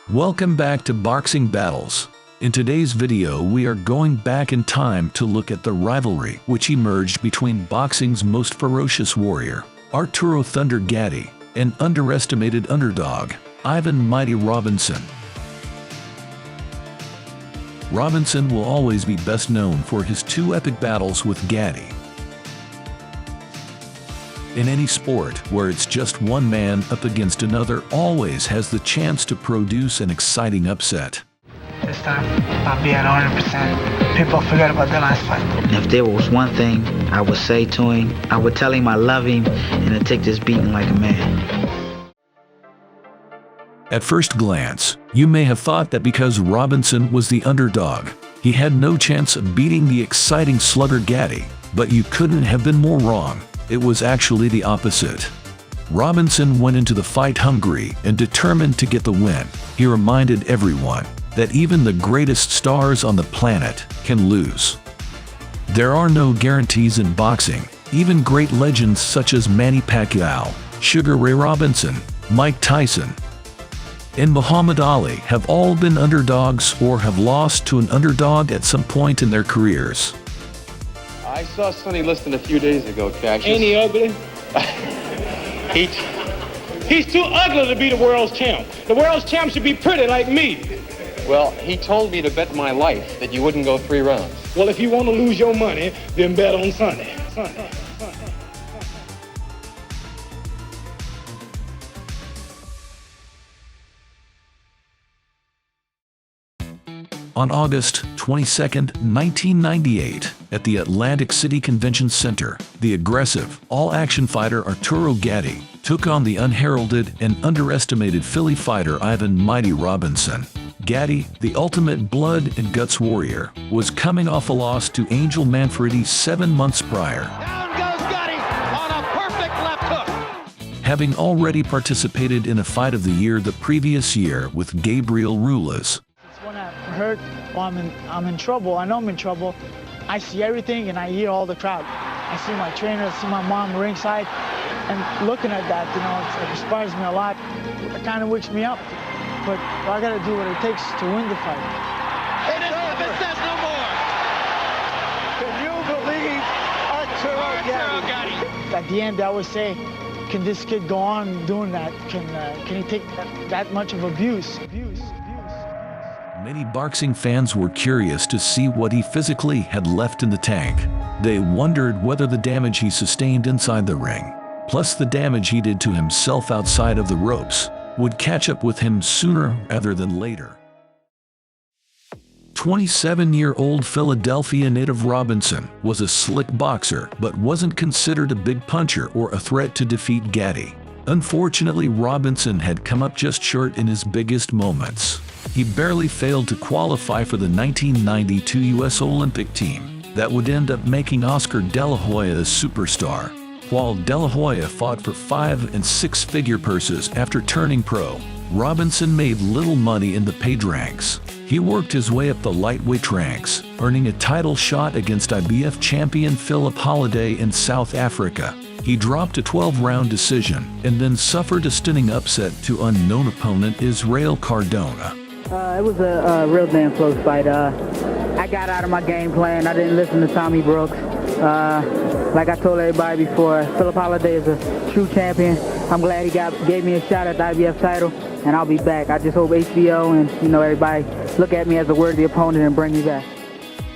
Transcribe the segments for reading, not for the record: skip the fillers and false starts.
Welcome back to Boxing Battles. In today's video we are going back in time to look at the rivalry which emerged between boxing's most ferocious warrior, Arturo "Thunder" Gatti, and underestimated underdog, Ivan "Mighty" Robinson. Robinson will always be best known for his two epic battles with Gatti. In any sport where it's just one man up against another always has the chance to produce an exciting upset. This time, I'll be at 100%. People forget about the last fight. And if there was one thing I would say to him, I would tell him I love him and to take this beating like a man. At first glance, you may have thought that because Robinson was the underdog, he had no chance of beating the exciting slugger Gatti, but you couldn't have been more wrong. It was actually the opposite. Robinson went into the fight hungry and determined to get the win. He reminded everyone that even the greatest stars on the planet can lose. There are no guarantees in boxing. Even great legends such as Manny Pacquiao, Sugar Ray Robinson, Mike Tyson, and Muhammad Ali have all been underdogs or have lost to an underdog at some point in their careers. I saw Sonny Liston a few days ago, Cassius. Ain't he ugly? He's too ugly to be the world's champ. The world's champ should be pretty like me. Well, he told me to bet my life that you wouldn't go 3 rounds. Well, if you want to lose your money, then bet on Sunday. On August 22, 1998, at the Atlantic City Convention Center, the aggressive, all-action fighter Arturo Gatti took on the unheralded and underestimated Philly fighter Ivan "Mighty" Robinson. Gatti, the ultimate blood and guts warrior, was coming off a loss to Angel Manfredi 7 months prior. Down goes Gatti on a perfect left hook. Having already participated in a fight of the year the previous year with Gabriel Rulas. When I hurt or I'm in trouble, I know I'm in trouble, I see everything and I hear all the crowd. I see my trainer, I see my mom ringside, and looking at that, it inspires me a lot. It kind of wakes me up. But I gotta do what it takes to win the fight. And it says no more. Can you believe Arturo Gatti? At the end, I always say, can this kid go on doing that? Can he take that much of abuse? Many boxing fans were curious to see what he physically had left in the tank. They wondered whether the damage he sustained inside the ring, plus the damage he did to himself outside of the ropes, would catch up with him sooner rather than later. 27-year-old Philadelphia native Robinson was a slick boxer but wasn't considered a big puncher or a threat to defeat Gatti. Unfortunately, Robinson had come up just short in his biggest moments. He barely failed to qualify for the 1992 U.S. Olympic team that would end up making Oscar De La Hoya a superstar. While De La Hoya fought for 5- and 6-figure purses after turning pro, Robinson made little money in the paid ranks. He worked his way up the lightweight ranks, earning a title shot against IBF champion Philip Holliday in South Africa. He dropped a 12-round decision and then suffered a stunning upset to unknown opponent Israel Cardona. It was a real damn close fight. I got out of my game plan. I didn't listen to Tommy Brooks. Like I told everybody before, Philip Holliday is a true champion. I'm glad he gave me a shot at the IBF title, and I'll be back. I just hope HBO and everybody look at me as a worthy opponent and bring me back.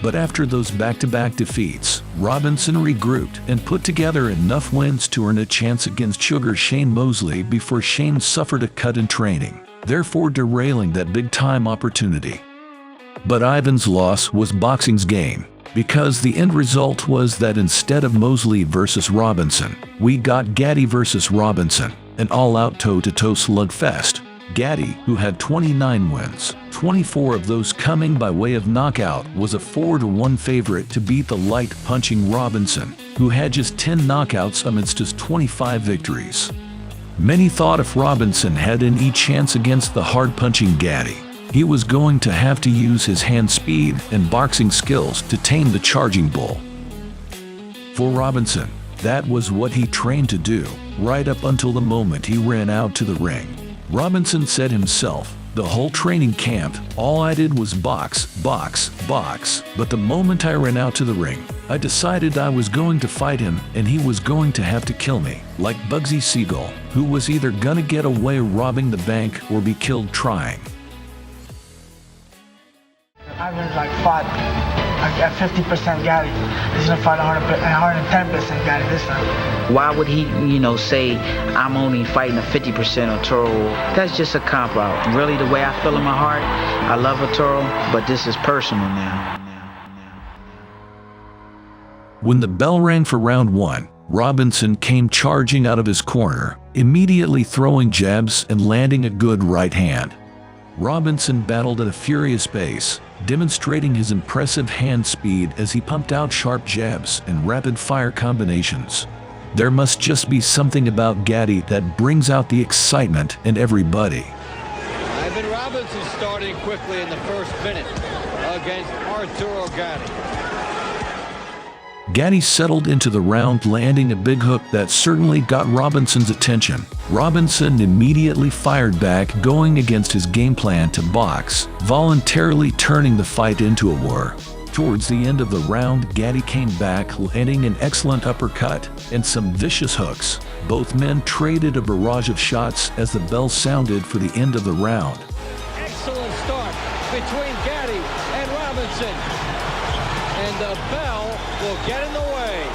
But after those back-to-back defeats, Robinson regrouped and put together enough wins to earn a chance against Sugar Shane Mosley before Shane suffered a cut in training, therefore derailing that big-time opportunity. But Ivan's loss was boxing's game, because the end result was that instead of Mosley versus Robinson, we got Gatti versus Robinson, an all-out toe-to-toe slugfest. Gatti, who had 29 wins, 24 of those coming by way of knockout, was a 4-1 favorite to beat the light-punching Robinson, who had just 10 knockouts amidst his 25 victories. Many thought if Robinson had any chance against the hard-punching Gatti, he was going to have to use his hand speed and boxing skills to tame the charging bull. For Robinson, that was what he trained to do, right up until the moment he ran out to the ring. Robinson said himself, The whole training camp, all I did was box, box, box. But the moment I ran out to the ring, I decided I was going to fight him and he was going to have to kill me. Like Bugsy Siegel, who was either gonna get away robbing the bank or be killed trying. Ivan's fought at 50% Gatti. He's gonna fight 110% Gatti this time. Why would he, say I'm only fighting a 50% Arturo? That's just a cop out. Really, the way I feel in my heart, I love Arturo, but this is personal now. When the bell rang for round 1, Robinson came charging out of his corner, immediately throwing jabs and landing a good right hand. Robinson battled at a furious pace, demonstrating his impressive hand speed as he pumped out sharp jabs and rapid-fire combinations. There must just be something about Gatti that brings out the excitement in everybody. Ivan Robinson starting quickly in the first minute against Arturo Gatti. Gatti settled into the round, landing a big hook that certainly got Robinson's attention. Robinson immediately fired back, going against his game plan to box, voluntarily turning the fight into a war. Towards the end of the round, Gatti came back, landing an excellent uppercut and some vicious hooks. Both men traded a barrage of shots as the bell sounded for the end of the round. Excellent start between Gatti and Robinson. And the bell will get in the way.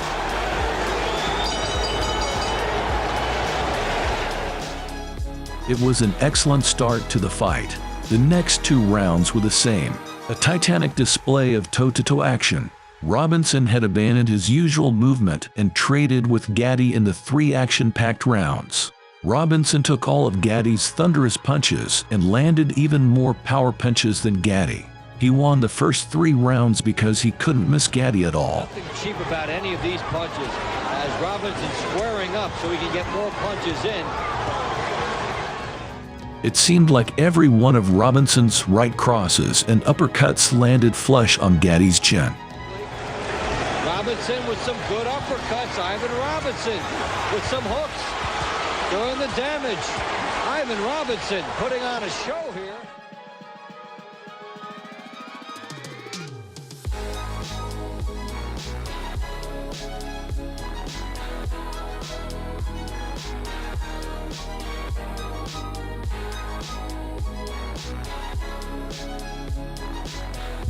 It was an excellent start to the fight. The next 2 rounds were the same. A titanic display of toe-to-toe action. Robinson had abandoned his usual movement and traded with Gatti in the 3 action-packed rounds. Robinson took all of Gatti's thunderous punches and landed even more power punches than Gatti. He won the first 3 rounds because he couldn't miss Gatti at all. Nothing cheap about any of these punches as Robinson squaring up so he can get more punches in. It seemed like every one of Robinson's right crosses and uppercuts landed flush on Gatti's chin. Robinson with some good uppercuts. Ivan Robinson with some hooks doing the damage. Ivan Robinson putting on a show here.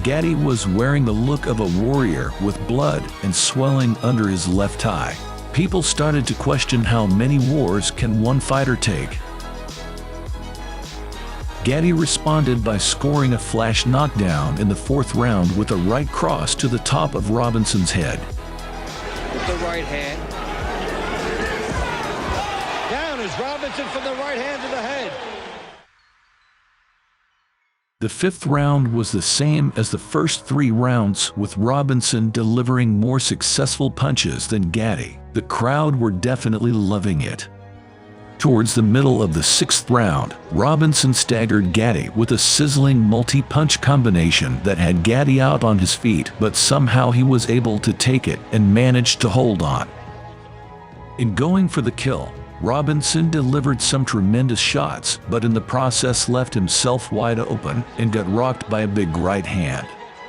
Gatti was wearing the look of a warrior with blood and swelling under his left eye. People started to question how many wars can one fighter take. Gatti responded by scoring a flash knockdown in the 4th round with a right cross to the top of Robinson's head. With the right hand. Down is Robinson from the right hand to the head. The 5th round was the same as the first 3 rounds, with Robinson delivering more successful punches than Gatti. The crowd were definitely loving it. Towards the middle of the 6th round, Robinson staggered Gatti with a sizzling multi-punch combination that had Gatti out on his feet, but somehow he was able to take it and managed to hold on. In going for the kill, Robinson delivered some tremendous shots, but in the process left himself wide open and got rocked by a big right hand.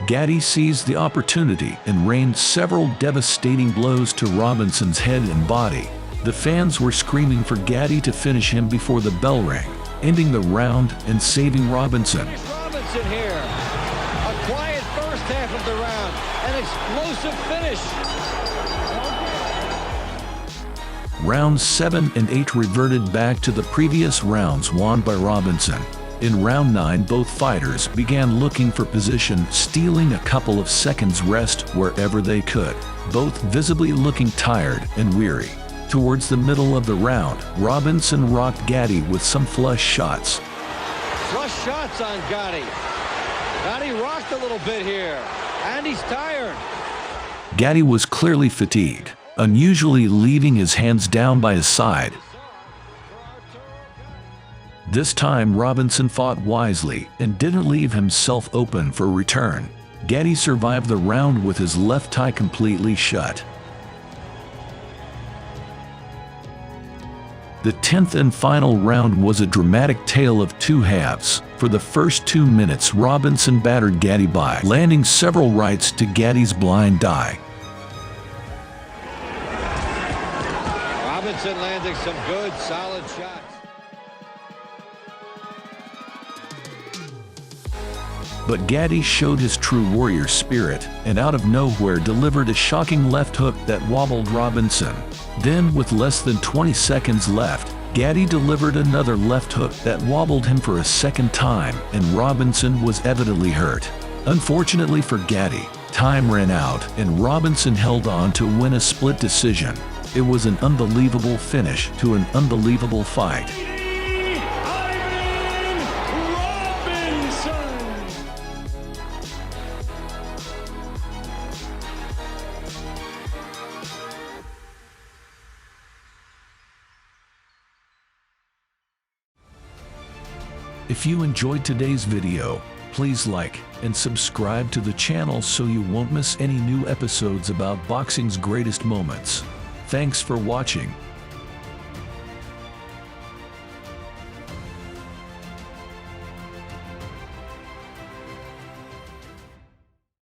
Gatti seized the opportunity and rained several devastating blows to Robinson's head and body. The fans were screaming for Gatti to finish him before the bell rang, ending the round and saving Robinson. Robinson here. A quiet first half of the round. An explosive finish. Rounds 7 and 8 reverted back to the previous rounds won by Robinson. In round 9, both fighters began looking for position, stealing a couple of seconds rest wherever they could, both visibly looking tired and weary. Towards the middle of the round, Robinson rocked Gatti with some flush shots. Flush shots on Gatti. Gatti rocked a little bit here, and he's tired. Gatti was clearly fatigued, unusually leaving his hands down by his side. This time Robinson fought wisely and didn't leave himself open for return. Gatti survived the round with his left eye completely shut. The 10th and final round was a dramatic tale of two halves. For the first 2 minutes, Robinson battered Gatti by landing several rights to Gatti's blind eye. Robinson landing some good, solid shots. But Gatti showed his true warrior spirit, and out of nowhere delivered a shocking left hook that wobbled Robinson. Then, with less than 20 seconds left, Gatti delivered another left hook that wobbled him for a second time, and Robinson was evidently hurt. Unfortunately for Gatti, time ran out, and Robinson held on to win a split decision. It was an unbelievable finish to an unbelievable fight. If you enjoyed today's video, please like and subscribe to the channel so you won't miss any new episodes about boxing's greatest moments. Thanks for watching.